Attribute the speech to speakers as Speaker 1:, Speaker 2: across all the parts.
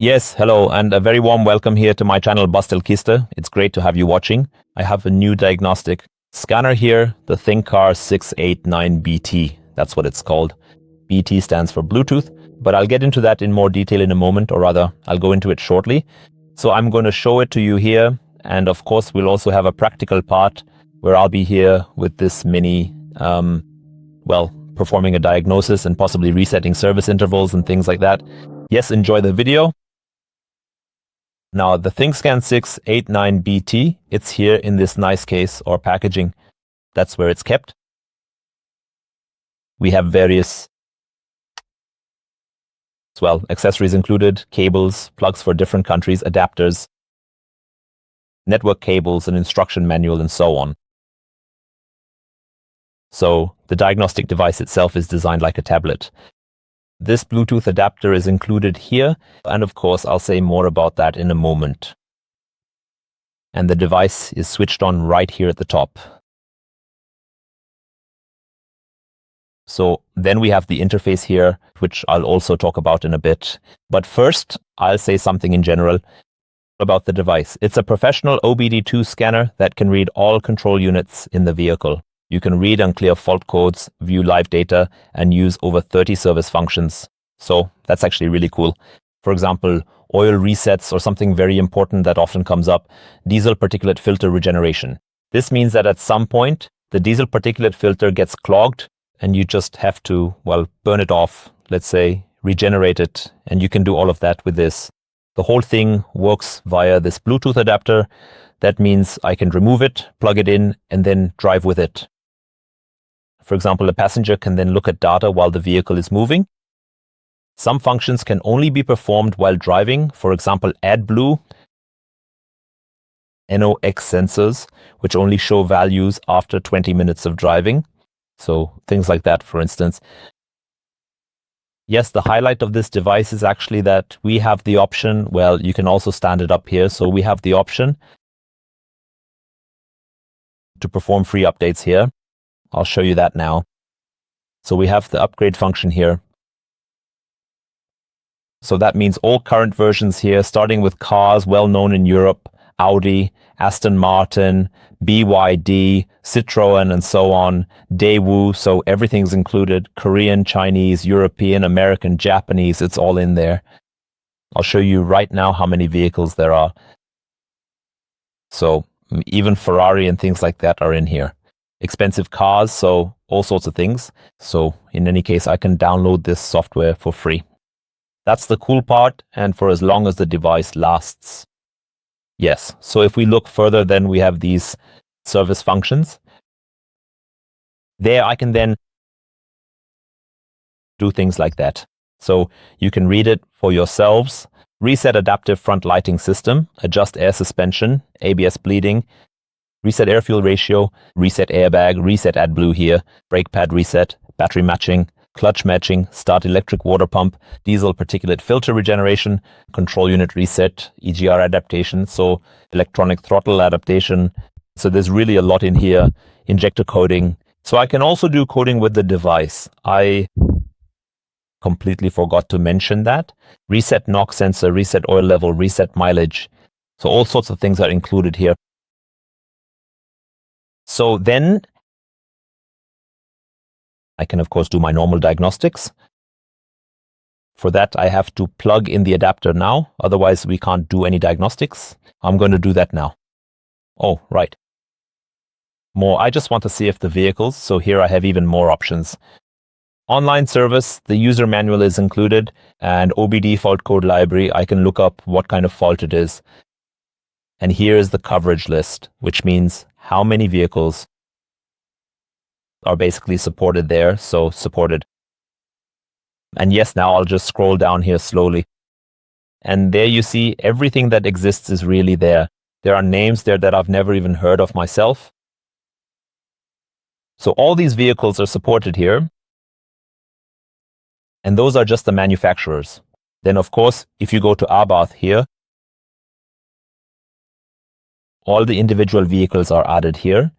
Speaker 1: Yes, hello, and a very warm welcome here to my channel Bastelkiste. It's great to have you watching. I have a new diagnostic scanner here, the Thinkscan 689Bt. That's what it's called. BT stands for Bluetooth, but I'll get into that in more detail in a moment, or rather, I'll go into it shortly. So I'm going to show it to you here, and of course, we'll also have a practical part where I'll be here with this mini, performing a diagnosis and possibly resetting service intervals and things like that. Yes, enjoy the video. Now, the Thinkscan 689Bt, it's here in this nice case or packaging. That's where it's kept. We have various, accessories included, cables, plugs for different countries, adapters, network cables, an instruction manual, and so on. So the diagnostic device itself is designed like a tablet. This Bluetooth adapter is included here, and of course I'll say more about that in a moment. And the device is switched on right here at the top. So then we have the interface here, which I'll also talk about in a bit. But first, I'll say something in general about the device. It's a professional OBD2 scanner that can read all control units in the vehicle. You can read and clear fault codes, view live data, and use over 30 service functions. So that's actually really cool. For example, oil resets or something very important that often comes up, diesel particulate filter regeneration. This means that at some point, the diesel particulate filter gets clogged and you just have to, burn it off, let's say, regenerate it, and you can do all of that with this. The whole thing works via this Bluetooth adapter. That means I can remove it, plug it in, and then drive with it. For example, a passenger can then look at data while the vehicle is moving. Some functions can only be performed while driving. For example, AdBlue, NOx sensors, which only show values after 20 minutes of driving. So things like that, for instance. Yes, the highlight of this device is actually that we have the option, you can also stand it up here. So we have the option to perform free updates here. I'll show you that now. So we have the upgrade function here. So that means all current versions here, starting with cars well known in Europe, Audi, Aston Martin, BYD, Citroën, and so on, Daewoo, so everything's included, Korean, Chinese, European, American, Japanese, it's all in there. I'll show you right now how many vehicles there are. So even Ferrari and things like that are in here. Expensive cars, so all sorts of things. So in any case, I can download this software for free. That's the cool part, and for as long as the device lasts. Yes, so if we look further, then we have these service functions. There I can then do things like that. So you can read it for yourselves. Reset adaptive front lighting system, adjust air suspension, ABS bleeding, reset air fuel ratio, reset airbag, reset AdBlue here, brake pad reset, battery matching, clutch matching, start electric water pump, diesel particulate filter regeneration, control unit reset, EGR adaptation, so electronic throttle adaptation. So there's really a lot in here, injector coding. So I can also do coding with the device. I completely forgot to mention that. Reset NOx sensor, reset oil level, reset mileage. So all sorts of things are included here. So then I can, of course, do my normal diagnostics. For that, I have to plug in the adapter now. Otherwise, we can't do any diagnostics. I'm going to do that now. Oh, right. I just want to see if the vehicles. So here I have even more options. Online service, the user manual is included, and OBD fault code library. I can look up what kind of fault it is. And here is the coverage list, which means how many vehicles are basically supported there, so supported. And yes, now I'll just scroll down here slowly. And there you see everything that exists is really there. There are names there that I've never even heard of myself. So all these vehicles are supported here. And those are just the manufacturers. Then, of course, if you go to Abarth here, all the individual vehicles are added here.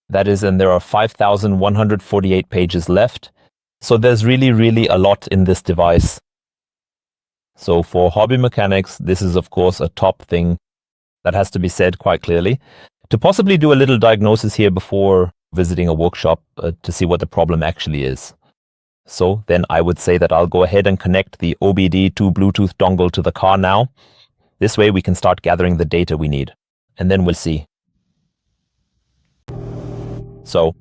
Speaker 1: That is, and there are 5,148 pages left. So there's really, really a lot in this device. So for hobby mechanics, this is of course a top thing that has to be said quite clearly. To possibly do a little diagnosis here before visiting a workshop to see what the problem actually is. So then I would say that I'll go ahead and connect the OBD2 Bluetooth dongle to the car now. This way we can start gathering the data we need, and then we'll see. So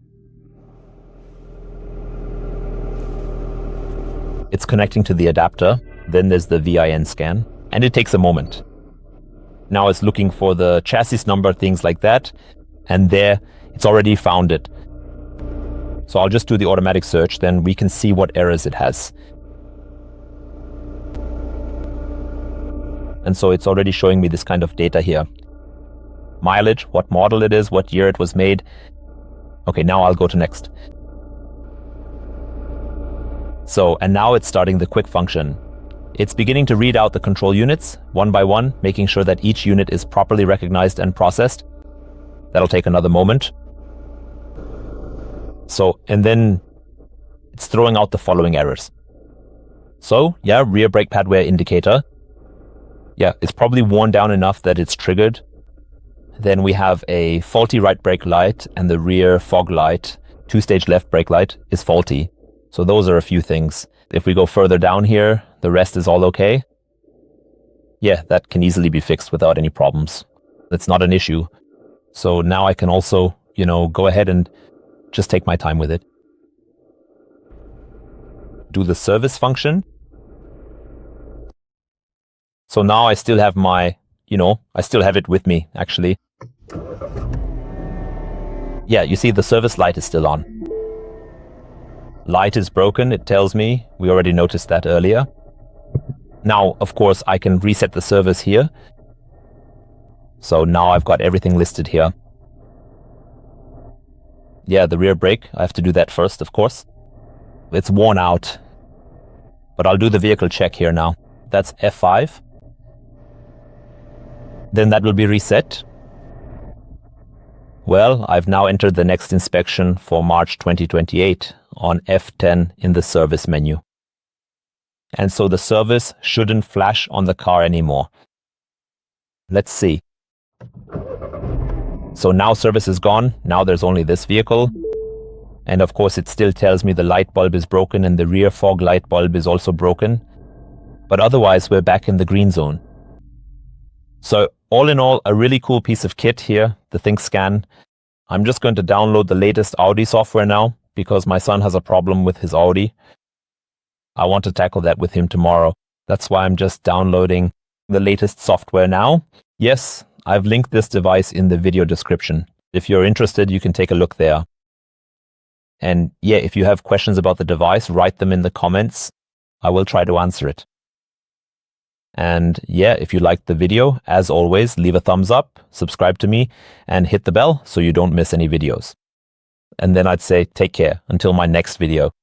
Speaker 1: it's connecting to the adapter, then there's the VIN scan, and it takes a moment. Now it's looking for the chassis number, things like that, and there it's already found it. So I'll just do the automatic search, then we can see what errors it has. And so it's already showing me this kind of data here. Mileage, what model it is, what year it was made. Okay, now I'll go to next. So, and now it's starting the quick function. It's beginning to read out the control units one by one, making sure that each unit is properly recognized and processed. That'll take another moment. So, and then it's throwing out the following errors. So, yeah, rear brake pad wear indicator. Yeah, it's probably worn down enough that it's triggered. Then we have a faulty right brake light, and the rear fog light, two-stage left brake light, is faulty. So those are a few things. If we go further down here, the rest is all okay. Yeah, that can easily be fixed without any problems. That's not an issue. So now I can also, go ahead and just take my time with it. Do the service function. So now I still have my, I still have it with me, actually. Yeah, you see the service light is still on. Light is broken, it tells me. We already noticed that earlier. Now, of course, I can reset the service here. So now I've got everything listed here. Yeah, the rear brake, I have to do that first, of course. It's worn out. But I'll do the vehicle check here now. That's F5. Then that will be reset. Well, I've now entered the next inspection for March 2028 on F10 in the service menu. And so the service shouldn't flash on the car anymore. Let's see. So now service is gone. Now there's only this vehicle. And of course it still tells me the light bulb is broken and the rear fog light bulb is also broken. But otherwise we're back in the green zone. So all in all, a really cool piece of kit here, the Thinkscan. I'm just going to download the latest Audi software now because my son has a problem with his Audi. I want to tackle that with him tomorrow. That's why I'm just downloading the latest software now. Yes, I've linked this device in the video description. If you're interested, you can take a look there. And yeah, if you have questions about the device, write them in the comments. I will try to answer it. And yeah, if you liked the video, as always, leave a thumbs up, subscribe to me, and hit the bell so you don't miss any videos. And then I'd say take care until my next video.